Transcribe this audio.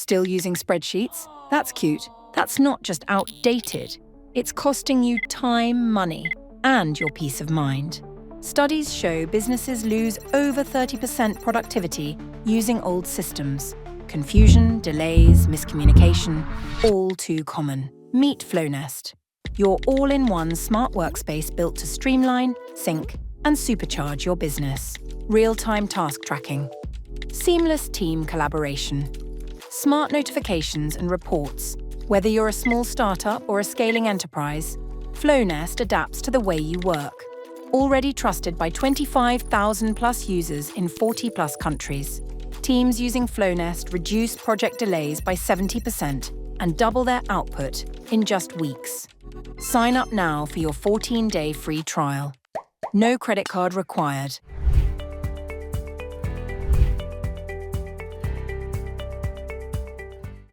Still using spreadsheets? That's cute. That's not just outdated. It's costing you time, money, and your peace of mind. Studies show businesses lose over 30% productivity using old systems. Confusion, delays, miscommunication, all too common. Meet Flownnest, your all-in-one smart workspace built to streamline, sync, and supercharge your business. Real-time task tracking, seamless team collaboration, smart notifications and reports. Whether you're a small startup or a scaling enterprise, Flownnest adapts to the way you work. Already trusted by 25,000 plus users in 40 plus countries. Teams using Flownnest reduce project delays by 70% and double their output in just weeks. Sign up now for your 14-day free trial. No credit card required.